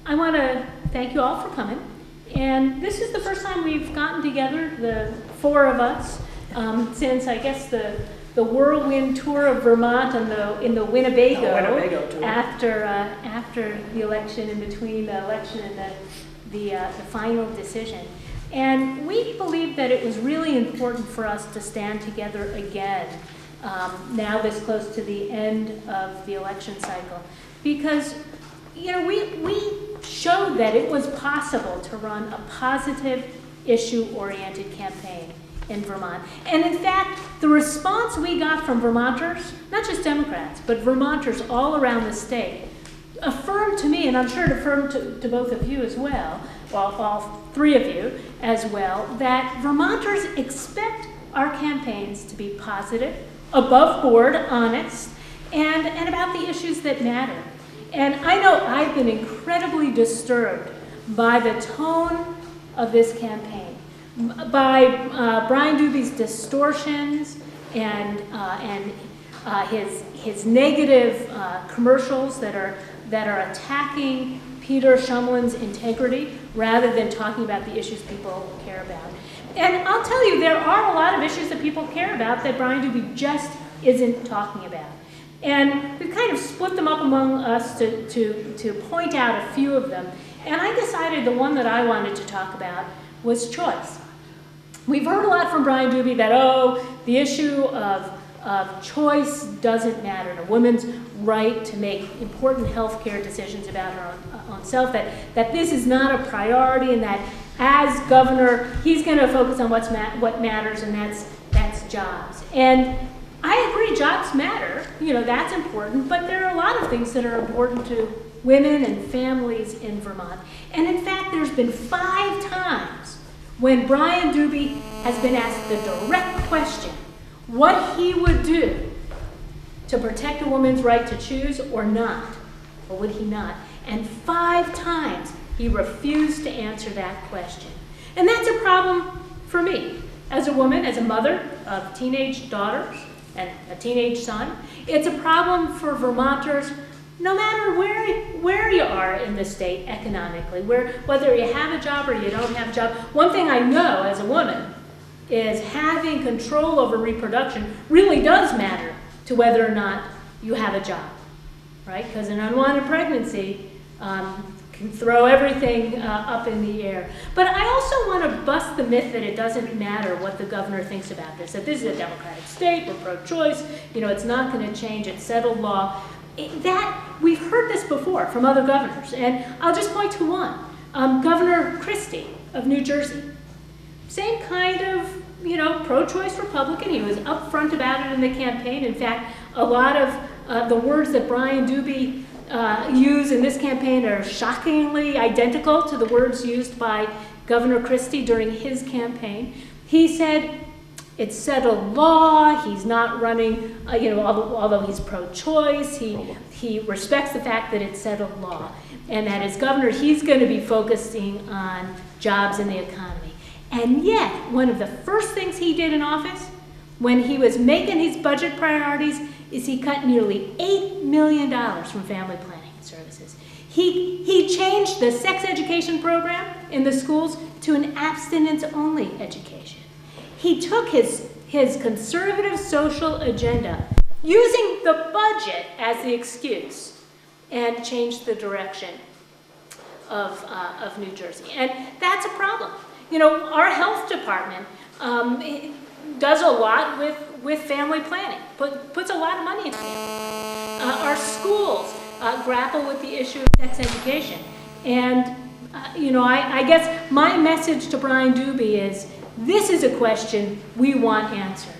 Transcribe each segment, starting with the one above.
I want to thank you all for coming. And this is the first time we've gotten together, the four of us, since I guess the whirlwind tour of Vermont and in the Winnebago tour. After the election, in between the election and the final decision. And we believed that it was really important for us to stand together again, now this close to the end of the election cycle, because we showed that it was possible to run a positive, issue-oriented campaign in Vermont. And in fact, the response we got from Vermonters, not just Democrats, but Vermonters all around the state, affirmed to me, and I'm sure it affirmed to both of you as well, well, all three of you as well, that Vermonters expect our campaigns to be positive, above board, honest, and about the issues that matter. And I know I've been incredibly disturbed by the tone of this campaign, by Brian Dubie's distortions and his negative commercials that are attacking Peter Shumlin's integrity rather than talking about the issues people care about. And I'll tell you, there are a lot of issues that people care about that Brian Dubie just isn't talking about. And we've kind of split them up among us to point out a few of them. And I decided the one that I wanted to talk about was choice. We've heard a lot from Brian Dubie that, the issue of choice doesn't matter, and a woman's right to make important health care decisions about her own self, that this is not a priority, and that as governor, he's going to focus on what matters, and that's jobs. And I agree, jobs matter, that's important, but there are a lot of things that are important to women and families in Vermont. And in fact, there's been 5 times when Brian Dubie has been asked the direct question, what he would do to protect a woman's right to choose or not, or would he not? And 5 times he refused to answer that question. And that's a problem for me, as a woman, as a mother of teenage daughters and a teenage son. It's a problem for Vermonters, no matter where you are in the state economically, whether you have a job or you don't have a job. One thing I know as a woman is having control over reproduction really does matter to whether or not you have a job, right? Because an unwanted pregnancy can throw everything up in the air. But I also want to bust the myth that it doesn't matter what the governor thinks about this, that this is a Democratic state, we're pro-choice, it's not going to change, it's settled law. We've heard this before from other governors, and I'll just point to one. Governor Christie of New Jersey. Same kind of, pro-choice Republican. He was upfront about it in the campaign. In fact, a lot of the words that Brian Dubie used in this campaign are shockingly identical to the words used by Governor Christie during his campaign. He said, it's settled law, he's not running, although he's pro-choice, he respects the fact that it's settled law. And that as governor, he's going to be focusing on jobs in the economy. And yet, one of the first things he did in office, when he was making his budget priorities, is he cut nearly $8 million from family planning services. He changed the sex education program in the schools to an abstinence-only education. He took his conservative social agenda, using the budget as the excuse, and changed the direction of New Jersey. And that's a problem. Our health department does a lot with family planning, puts a lot of money into family. Our schools grapple with the issue of sex education. And, I guess my message to Brian Dubie is, this is a question we want answered.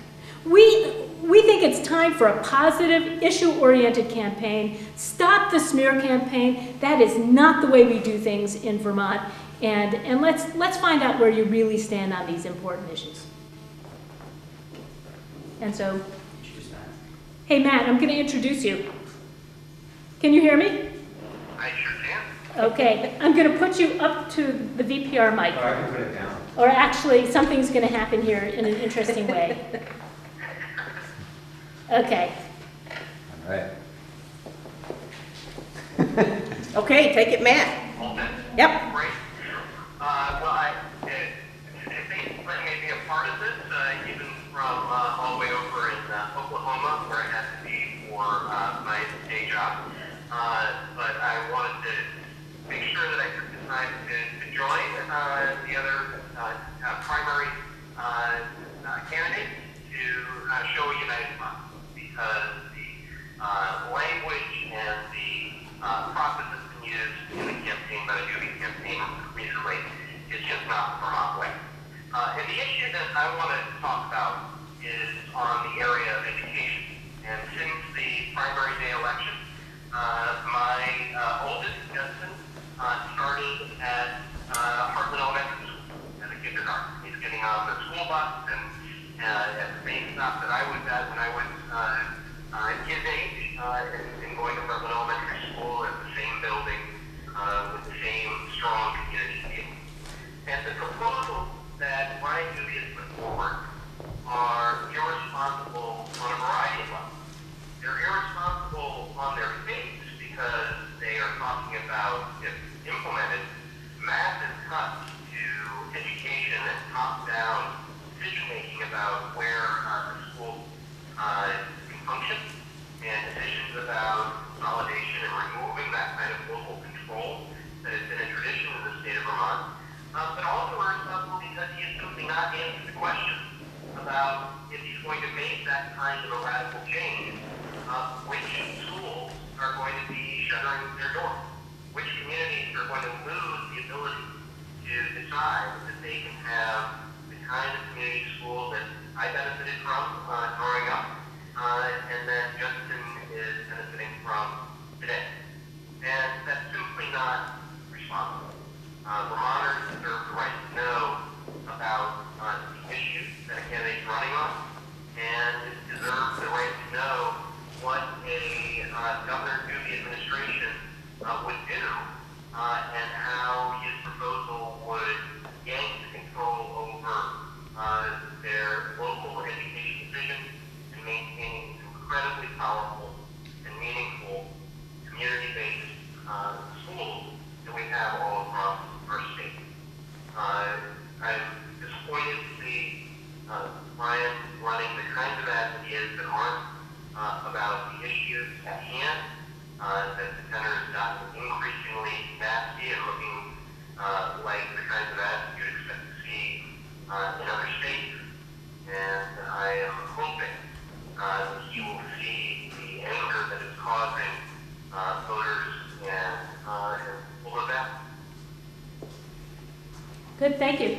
We think it's time for a positive, issue-oriented campaign. Stop the smear campaign. That is not the way we do things in Vermont. And let's find out where you really stand on these important issues. And so, hey Matt, I'm going to introduce you. Can you hear me? I sure can. Okay, I'm going to put you up to the VPR mic. Or I can put it down. Or actually, something's going to happen here in an interesting way. Okay. All right. Okay, take it, Matt. Yep. Great. Well, I think I may be a part of this, even from all the way over in Oklahoma, where I had to be for my day job. But I wanted to make sure that I took the time to join the other primary candidate to show a united front, because the language and the process that's been used in the campaign, by the Dubie campaign recently, is just not the Vermont way. And the issue that I want to talk about is on the area of education. And since the primary day election, my oldest, Justin, started at Hartland Elementary School as a kindergarten. He's getting on the school bus and at the same stop that I was at when I was his age, and going to Hartland Elementary School at the same building with the same strong community feel. And the proposals that Brian Dubie has put forward are irresponsible on a variety of levels. They're irresponsible on their face because they are talking about, if implemented, massive cuts to education and top-down decision-making about where the school can function, and decisions about consolidation and removing that kind of local control that has been a tradition in the state of Vermont. But also irresponsible because he has simply not answered the question about if he's going to make that kind of a radical change, which schools are going to be shuttering their doors, which communities are going to lose the ability to decide that they can have the kind of community school that I benefited from growing up, and that Justin is benefiting from today. And that's simply not responsible. Vermonters deserve the right to know about the issues that a candidate is running on, and deserve the right to know what a Governor Dubie administration would do, and how his proposal would yank the control over their local education decisions and maintaining incredibly powerful and meaningful community-based schools that we have all across our state. I'm disappointed to see Brian running the kinds of ads that he is that aren't about the issues at hand, that the tenor has gotten increasingly nasty and looking like the kinds of ads you'd expect to see in other states. And I am hoping that he will see the anger that is causing voters and will vote back. Good, thank you.